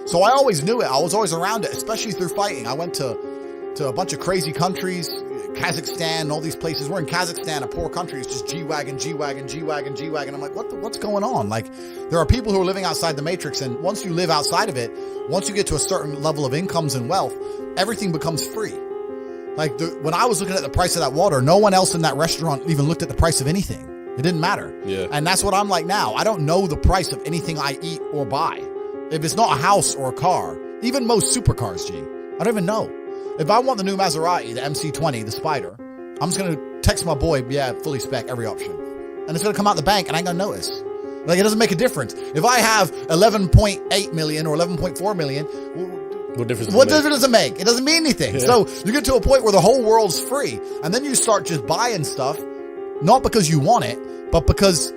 So I always knew it. I was always around it, especially through fighting. I went to a bunch of crazy countries, Kazakhstan, all these places. We're in Kazakhstan, a poor country. It's just G-Wagon, G-Wagon, G-Wagon, G-Wagon. I'm like, what's going on? Like, there are people who are living outside the matrix, and once you live outside of it, once you get to a certain level of incomes and wealth, everything becomes free. Like, when I was looking at the price of that water, no one else in that restaurant even looked at the price of anything. It didn't matter. Yeah. And that's what I'm like now. I don't know the price of anything I eat or buy. If it's not a house or a car, even most supercars, G, I don't even know. If I want the new Maserati, the MC20, the Spider, I'm just going to text my boy, yeah, fully spec, every option. And it's going to come out the bank and I ain't going to notice. Like, it doesn't make a difference. If I have 11.8 million or 11.4 million, what difference does it make? It doesn't mean anything. Yeah. So you get to a point where the whole world's free. And then you start just buying stuff, not because you want it, but because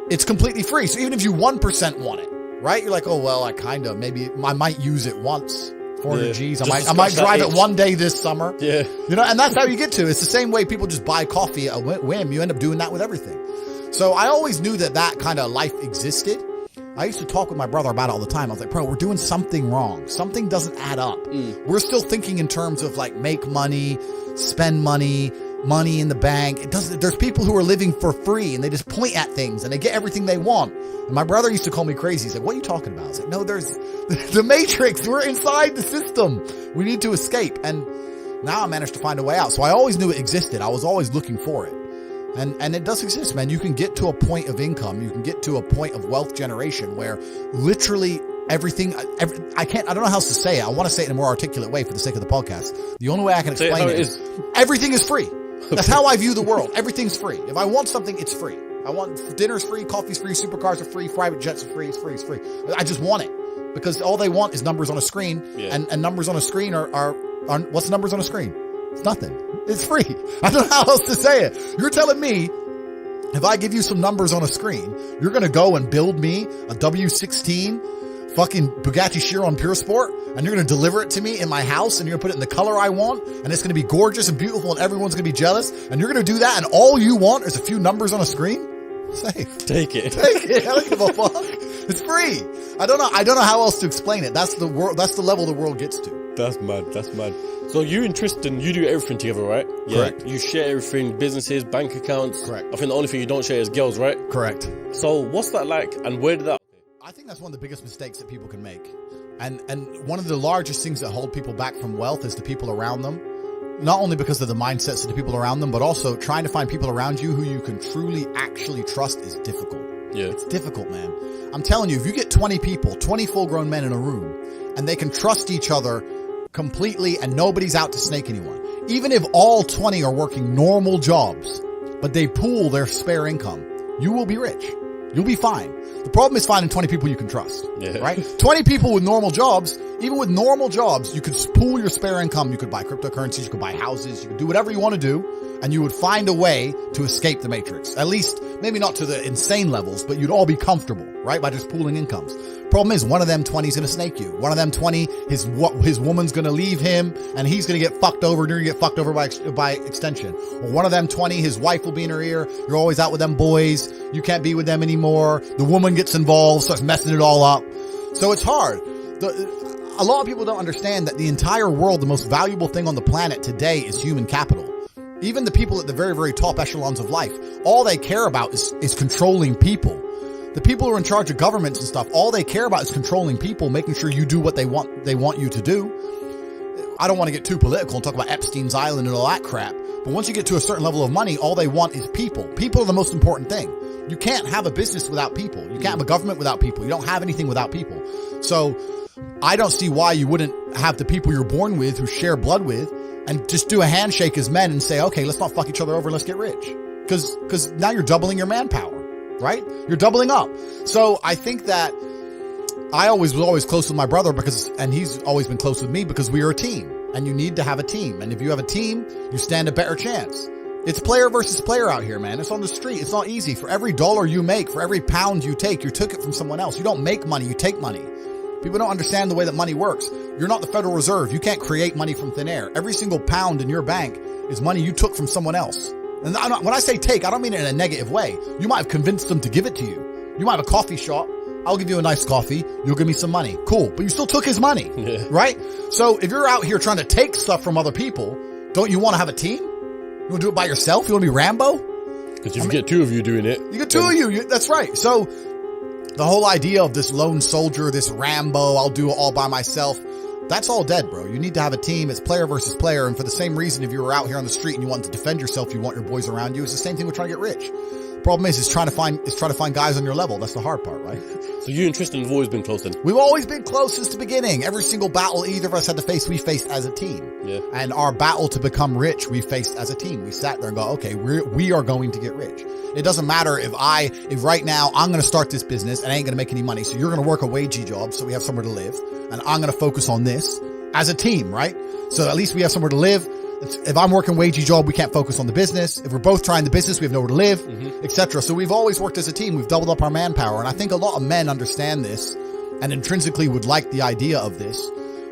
it's completely free. So even if you 1% want it, right? You're like, oh, well, maybe I might use it once. 400 G's. I might drive it one day this summer. Yeah. You know, and that's how you get to. It's the same way people just buy coffee at a whim. You end up doing that with everything. So I always knew that kind of life existed. I used to talk with my brother about it all the time. I was like, bro, we're doing something wrong. Something doesn't add up. We're still thinking in terms of like make money, spend money, money in the bank. It doesn't, there's people who are living for free and they just point at things and they get everything they want. And my brother used to call me crazy. He's like, what are you talking about? I was like, no, there's the matrix. We're inside the system. We need to escape. And now I managed to find a way out. So I always knew it existed. I was always looking for it. And it does exist, man. You can get to a point of income. You can get to a point of wealth generation where literally everything, I don't know how else to say it. I want to say it in a more articulate way for the sake of the podcast. The only way I can explain it is everything is free. That's how I view the world. Everything's free. If I want something, it's free. I want dinner's free, coffee's free, supercars are free, private jets are free. It's free. It's free. I just want it because all they want is numbers on a screen, and numbers on a screen are what's numbers on a screen? It's nothing. It's free. I don't know how else to say it. You're telling me if I give you some numbers on a screen, you're going to go and build me a W16 fucking Bugatti Chiron Pure Sport, and you're going to deliver it to me in my house, and you're going to put it in the color I want, and it's going to be gorgeous and beautiful, and everyone's going to be jealous, and you're going to do that, and all you want is a few numbers on a screen? Safe. Take it. I don't give a fuck. It's free. I don't know how else to explain it. That's the world. That's the level the world gets to. That's mad. So you and Tristan, you do everything together, right? Yeah. Correct. You share everything, businesses, bank accounts. Correct. I think the only thing you don't share is girls, right? Correct. So what's that like, and where did that? I think that's one of the biggest mistakes that people can make. And one of the largest things that hold people back from wealth is the people around them. Not only because of the mindsets of the people around them, but also trying to find people around you who you can truly actually trust is difficult. Yeah. It's difficult, man. I'm telling you, if you get 20 people, 20 full-grown men in a room, and they can trust each other completely and nobody's out to snake anyone, even if all 20 are working normal jobs, but they pool their spare income, you will be rich. You'll be fine. The problem is finding 20 people you can trust, right? 20 people with normal jobs, even with normal jobs, you could pool your spare income. You could buy cryptocurrencies, you could buy houses, you could do whatever you want to do, and you would find a way to escape the matrix. At least, maybe not to the insane levels, but you'd all be comfortable, right? By just pooling incomes. Problem is, one of them 20 is going to snake you. One of them 20, his woman's going to leave him, and he's going to get fucked over, and you're going to get fucked over by extension. Or one of them 20, his wife will be in her ear. You're always out with them boys. You can't be with them anymore. The woman gets involved, starts messing it all up. So it's hard. A lot of people don't understand that the entire world, the most valuable thing on the planet today is human capital. Even the people at the very, very top echelons of life, all they care about is controlling people. The people who are in charge of governments and stuff, all they care about is controlling people, making sure you do what they want you to do. I don't want to get too political and talk about Epstein's Island and all that crap, but once you get to a certain level of money, all they want is people. People are the most important thing. You can't have a business without people. You can't have a government without people. You don't have anything without people. So I don't see why you wouldn't have the people you're born with who share blood with and just do a handshake as men and say, okay, let's not fuck each other over, let's get rich. Cause now you're doubling your manpower, right? You're doubling up. So I think that I was always close with my brother and he's always been close with me because we are a team, and you need to have a team. And if you have a team, you stand a better chance. It's player versus player out here, man. It's on the street. It's not easy. For every dollar you make, for every pound you take, you took it from someone else. You don't make money, you take money. People don't understand the way that money works. You're not the Federal Reserve. You can't create money from thin air. Every single pound in your bank is money you took from someone else. And when I say take, I don't mean it in a negative way. You might have convinced them to give it to you. You might have a coffee shop I'll give you a nice coffee. You'll give me some money. Cool. But you still took his money, right? So if you're out here trying to take stuff from other people, don't you want to have a team? You want to do it by yourself? You want to be Rambo? Because if you get two of you doing it. You get two of you. That's right. So the whole idea of this lone soldier, this Rambo, I'll do it all by myself. That's all dead, bro. You need to have a team. It's player versus player. And for the same reason, if you were out here on the street and you want to defend yourself, you want your boys around you. It's the same thing with trying to get rich. Problem is trying to find guys on your level. That's the hard part, right? So you and Tristan have always been close then? We've always been close since the beginning. Every single battle either of us had to face, we faced as a team. Yeah. And our battle to become rich, we faced as a team. We sat there and go, okay, we are going to get rich. It doesn't matter if right now I'm going to start this business and I ain't going to make any money. So you're going to work a wagey job so we have somewhere to live. And I'm going to focus on this as a team, right? So at least we have somewhere to live. If I'm working wagey job, we can't focus on the business. If we're both trying the business, we have nowhere to live, etc. So we've always worked as a team. We've doubled up our manpower. And I think a lot of men understand this and intrinsically would like the idea of this.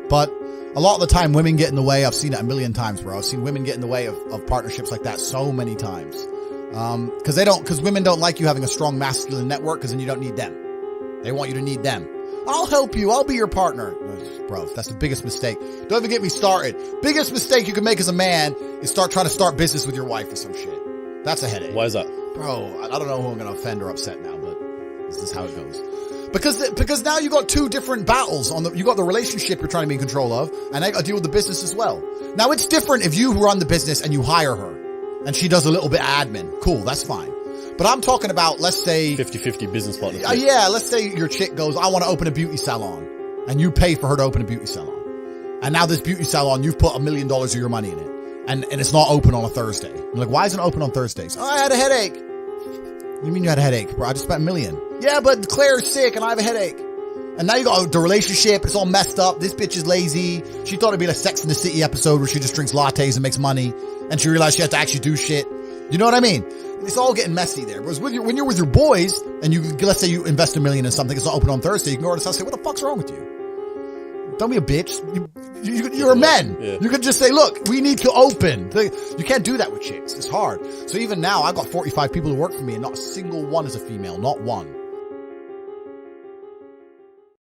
But a lot of the time women get in the way. I've seen it a million times, bro. I've seen women get in the way of partnerships like that so many times. Cause women don't like you having a strong masculine network cause then you don't need them. They want you to need them. I'll help you. I'll be your partner. Bro, that's the biggest mistake. Don't even get me started. Biggest mistake you can make as a man is trying to start business with your wife or some shit. That's a headache. Why is that? Bro, I don't know who I'm going to offend or upset now, but this is how it goes. Because now you got two different battles you got the relationship you're trying to be in control of, and I got to deal with the business as well. Now it's different if you run the business and you hire her and she does a little bit of admin. Cool. That's fine. But I'm talking about, let's say 50-50 business partners. Yeah. Let's say your chick goes, I want to open a beauty salon, and you pay for her to open a beauty salon. And now this beauty salon, you've put $1 million of your money in it, and it's not open on a Thursday. You're like, why isn't it open on Thursdays? Oh, I had a headache. What do you mean you had a headache, bro? I just spent $1 million. Yeah, but Claire's sick and I have a headache. And now you got the relationship. It's all messed up. This bitch is lazy. She thought it'd be like Sex in the City episode where she just drinks lattes and makes money, and she realized she has to actually do shit. You know what I mean? It's all getting messy there. Whereas when you're with your boys and let's say you invest $1 million in something, it's not open on Thursday, you can go to the house and say, what the fuck's wrong with you? Don't be a bitch. You're a man. Yeah. You can just say, look, we need to open. You can't do that with chicks. It's hard. So even now, I've got 45 people who work for me and not a single one is a female. Not one.